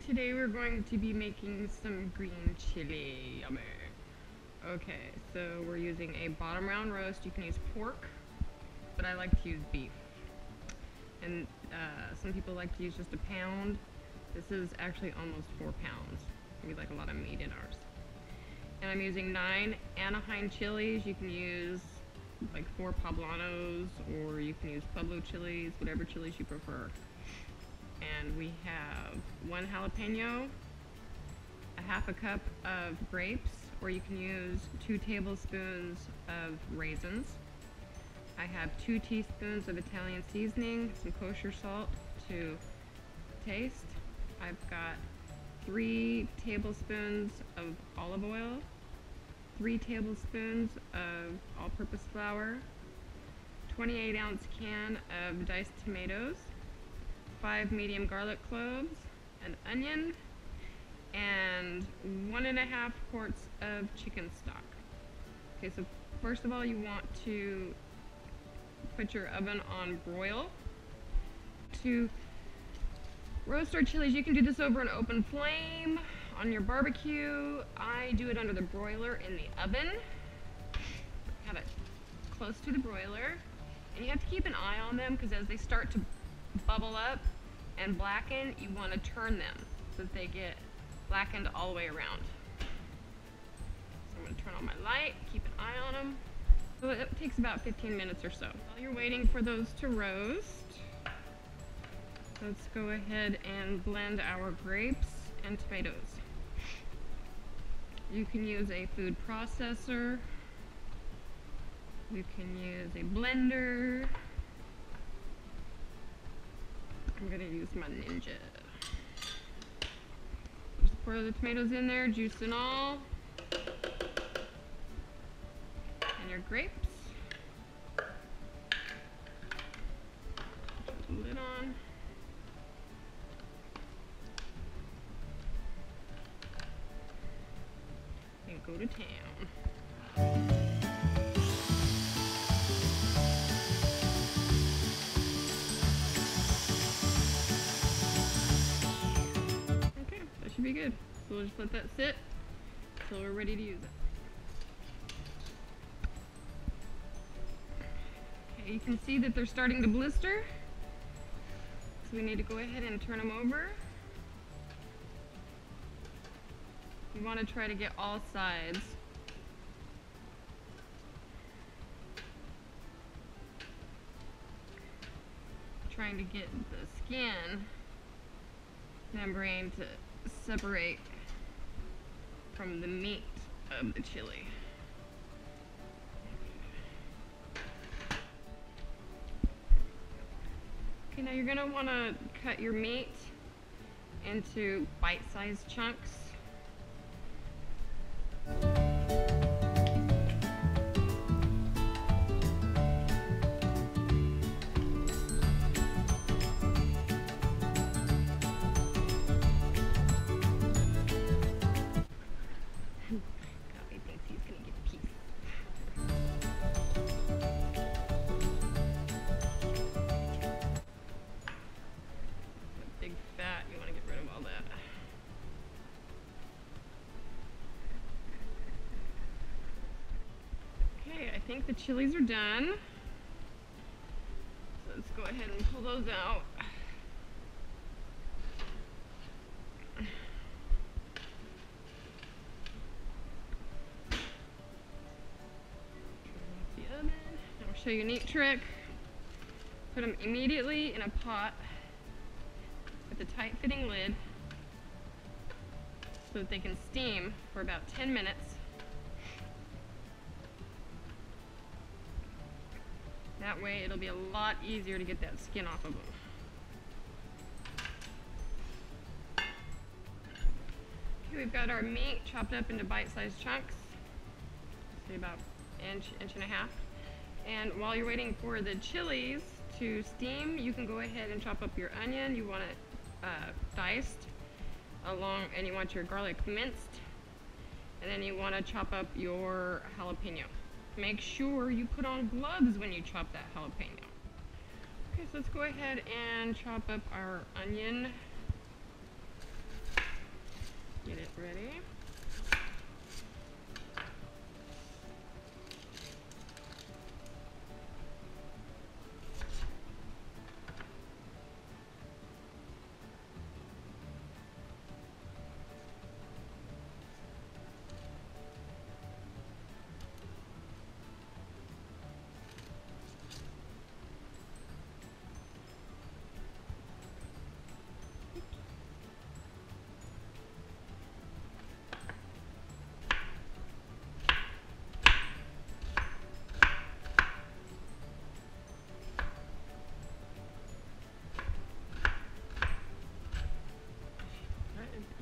Today we're going to be making some green chili. Yummy. Okay, so we're using a bottom round roast. You can use pork, but I like to use beef. And some people like to use just a pound. This is actually almost 4 pounds. We like a lot of meat in ours. And I'm using 9 Anaheim chilies. You can use like 4 poblanos, or you can use Pueblo chilies, whatever chilies you prefer. And we have 1 jalapeno, a half a cup of grapes, or you can use 2 tablespoons of raisins. I have 2 teaspoons of Italian seasoning, some kosher salt to taste. I've got 3 tablespoons of olive oil, 3 tablespoons of all-purpose flour, 28-ounce can of diced tomatoes, 5 medium garlic cloves, an onion, and 1.5 quarts of chicken stock. Okay, so first of all, you want to put your oven on broil. To roast our chilies, you can do this over an open flame on your barbecue. I do it under the broiler in the oven. Have it close to the broiler, and you have to keep an eye on them, because as they start to bubble up and blacken, you want to turn them so that they get blackened all the way around. So I'm going to turn on my light, keep an eye on them. So it takes about 15 minutes or so. While you're waiting for those to roast, let's go ahead and blend our grapes and tomatoes. You can use a food processor. You can use a blender. I'm gonna use my Ninja. Just pour the tomatoes in there, juice and all. And your grapes. Put the lid on. And go to town. Should be good. So we'll just let that sit until we're ready to use it. Okay, you can see that they're starting to blister. So we need to go ahead and turn them over. You want to try to get all sides. Trying to get the skin membrane to separate from the meat of the chili. Okay, now you're gonna want to cut your meat into bite-sized chunks. I think the chilies are done. So let's go ahead and pull those out. Turn off the oven. And I'll show you a neat trick. Put them immediately in a pot with a tight-fitting lid so that they can steam for about 10 minutes. That way it'll be a lot easier to get that skin off of them. Okay, we've got our meat chopped up into bite-sized chunks, say about inch and a half. And while you're waiting for the chilies to steam, you can go ahead and chop up your onion. You want it diced and you want your garlic minced, and then you want to chop up your jalapeno. Make sure you put on gloves when you chop that jalapeno. Okay, so let's go ahead and chop up our onion.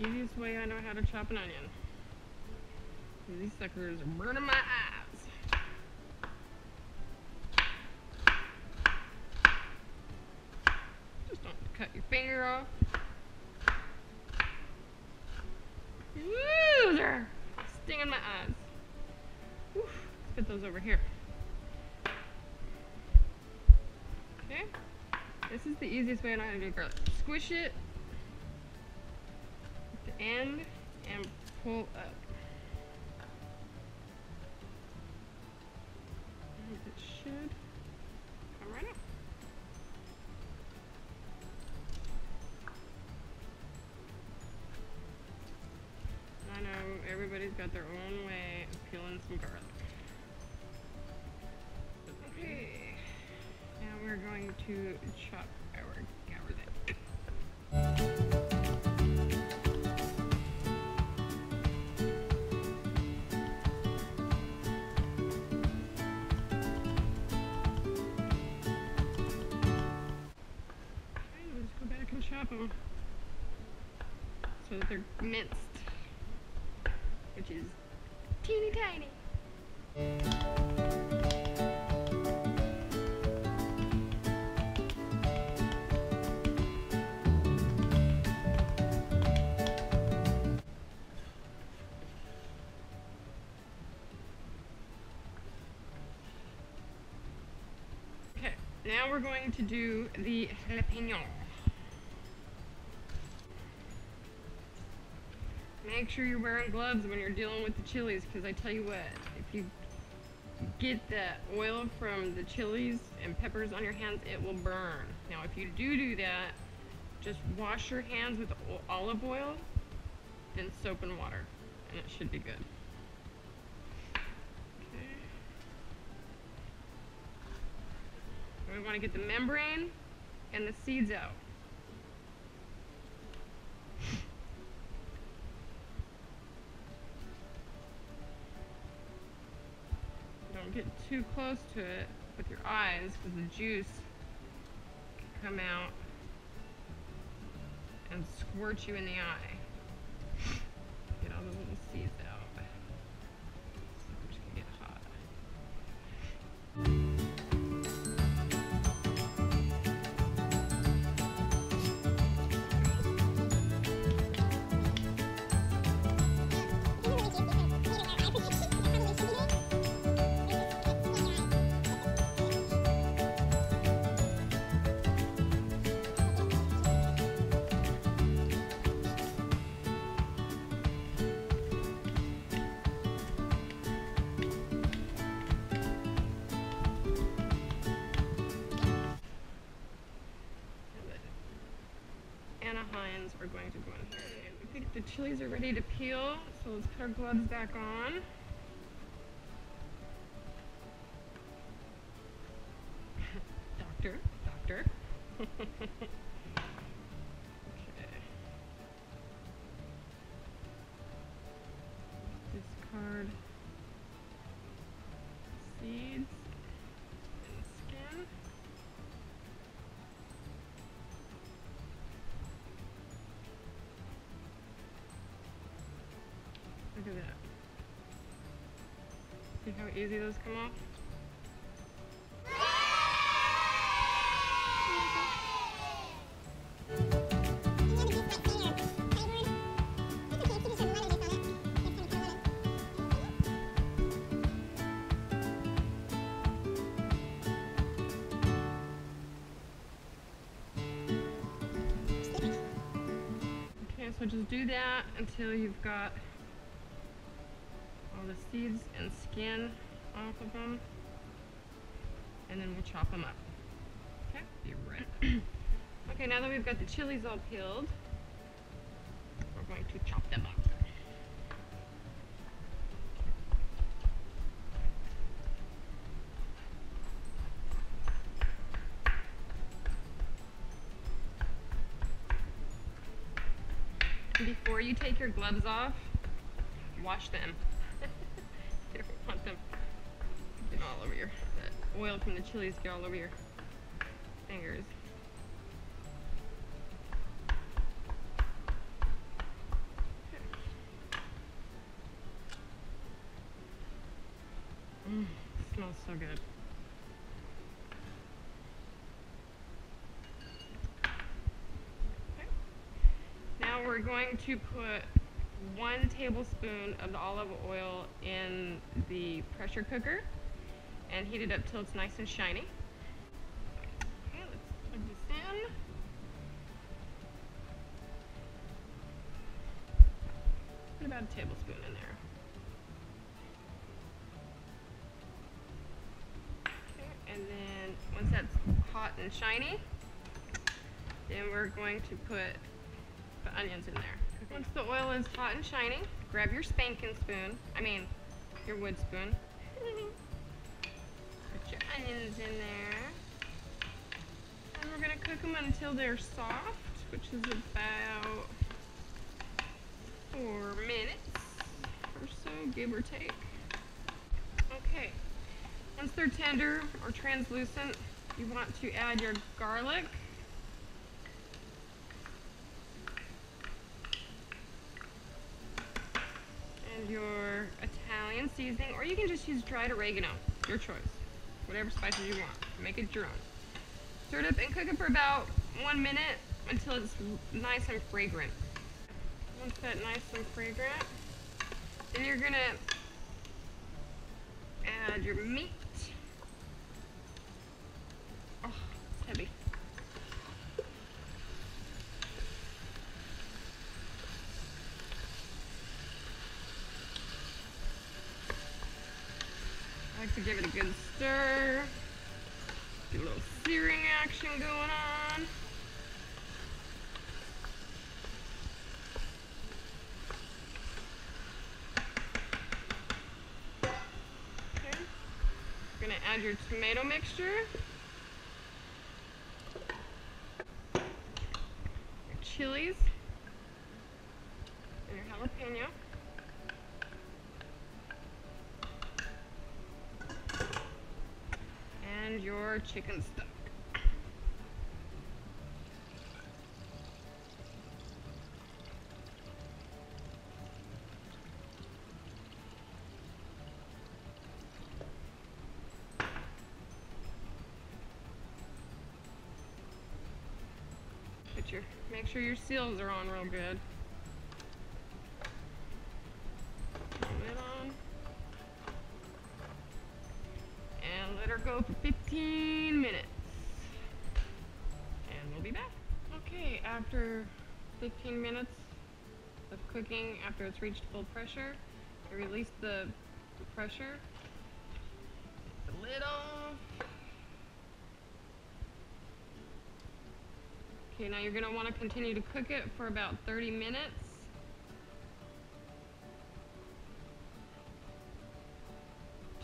Easiest way I know how to chop an onion. These suckers are burning my eyes. Just don't cut your finger off. Woo, they're stinging my eyes. Whew, let's put those over here. Okay, this is the easiest way I know how to do garlic. Squish it at the end and pull up. And it should come right up. I know everybody's got their own way of peeling some garlic. Okay, now we're going to chop our garlic. Okay, let's go back and chop them so that they're minced, which is teeny tiny. Okay, now we're going to do the jalapeno. Make sure you're wearing gloves when you're dealing with the chilies, because I tell you what, if you get the oil from the chilies and peppers on your hands, it will burn. Now if you do that, just wash your hands with olive oil, then soap and water, and it should be good. Okay. We want to get the membrane and the seeds out. Don't get too close to it with your eyes, because the juice can come out and squirt you in the eye. Get all the little seeds out. Suckers can get hot. Are going to go in here. I think the chilies are ready to peel, so let's put our gloves back on. Doctor. Okay. Discard seeds and skin. Look at that. See how easy those come off? Okay, so just do that until you've got all the seeds and skin off of them, and then we'll chop them up. Okay, be ready. Okay, now that we've got the chilies all peeled, we're going to chop them up. Before you take your gloves off, wash them. You don't want them getting all over the oil from the chilies get all over your fingers. smells so good. Okay. Now we're going to put 1 tablespoon of the olive oil in the pressure cooker and heat it up till it's nice and shiny. Okay, let's plug this in. Put about a tablespoon in there. Okay, and then once that's hot and shiny, then we're going to put the onions in there. Once the oil is hot and shiny, grab your spanking spoon, your wood spoon. Put your onions in there. And we're going to cook them until they're soft, which is about 4 minutes or so, give or take. Okay, once they're tender or translucent, you want to add your garlic. And your Italian seasoning, or you can just use dried oregano, your choice. Whatever spices you want, make it your own. Stir it up and cook it for about 1 minute until it's nice and fragrant. Once that's nice and fragrant, then you're gonna add your meat. Oh, it's heavy. I like to give it a good stir. Get a little searing action going on. Okay. You're gonna add your tomato mixture, your chilies, and your jalapeno. And your chicken stock. Make sure your seals are on real good. Put the lid on. And let her go for 15 minutes. And we'll be back. Okay, after 15 minutes of cooking, after it's reached full pressure, you release the pressure. Take the lid off. Okay, now you're going to want to continue to cook it for about 30 minutes.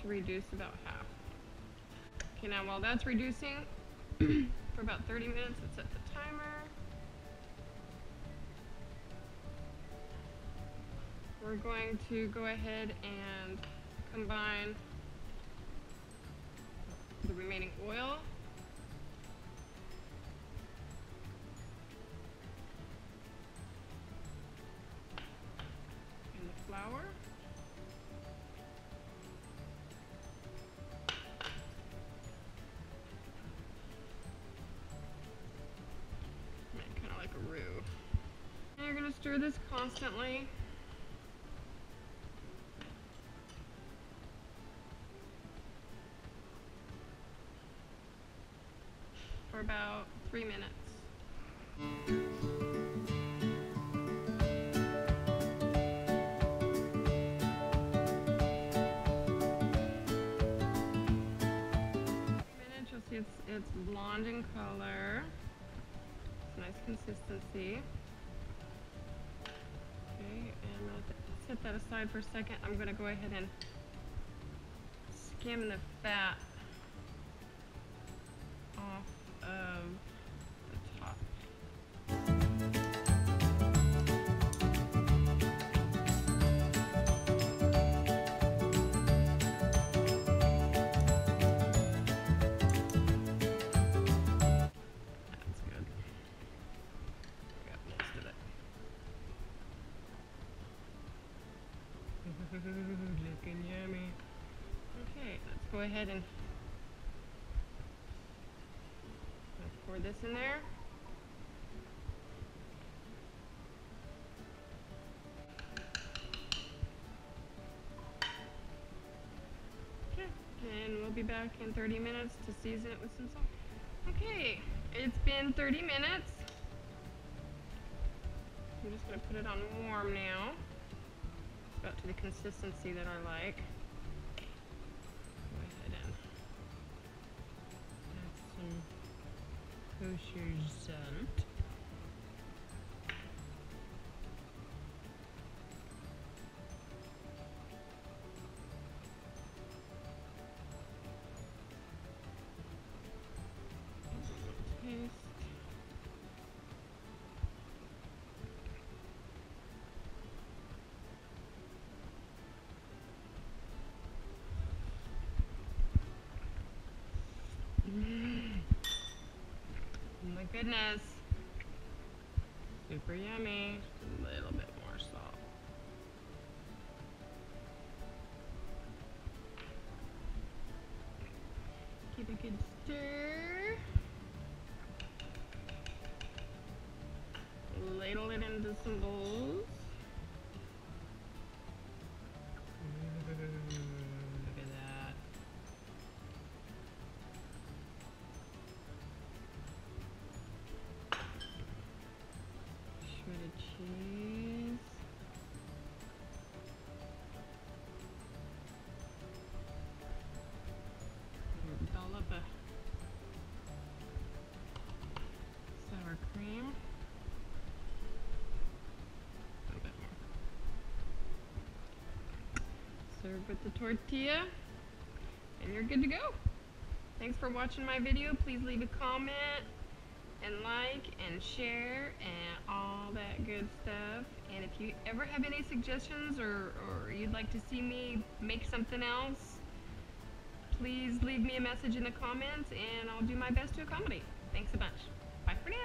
To reduce about half. Okay, now while that's reducing for about 30 minutes, let's set the timer. We're going to go ahead and combine the remaining oil. And the flour. Kind of like a roux. And you're going to stir this constantly. For about 3 minutes. You'll see it's blonde in color. It's nice consistency. Okay, and I'll set that aside for a second. I'm going to go ahead and skim the fat off of the top. That's good. Got most of it. Looking yummy. Okay, let's go go ahead and pour this in there. Okay, and we'll be back in 30 minutes to season it with some salt. Okay, it's been 30 minutes. I'm just going to put it on warm now. It's about to the consistency that I like. Go ahead and add some kosher scent. Taste. Oh my goodness. Super yummy. A little bit more salt. Give it a good stir. Ladle it into some bowls. Look at that. Shredded cheese. Dollop of sour cream. A little bit more. Serve with the tortilla, and you're good to go. Thanks for watching my video. Please leave a comment and like and share and all that good stuff. And if you ever have any suggestions or you'd like to see me make something else, please leave me a message in the comments and I'll do my best to accommodate. Thanks a bunch. Bye for now.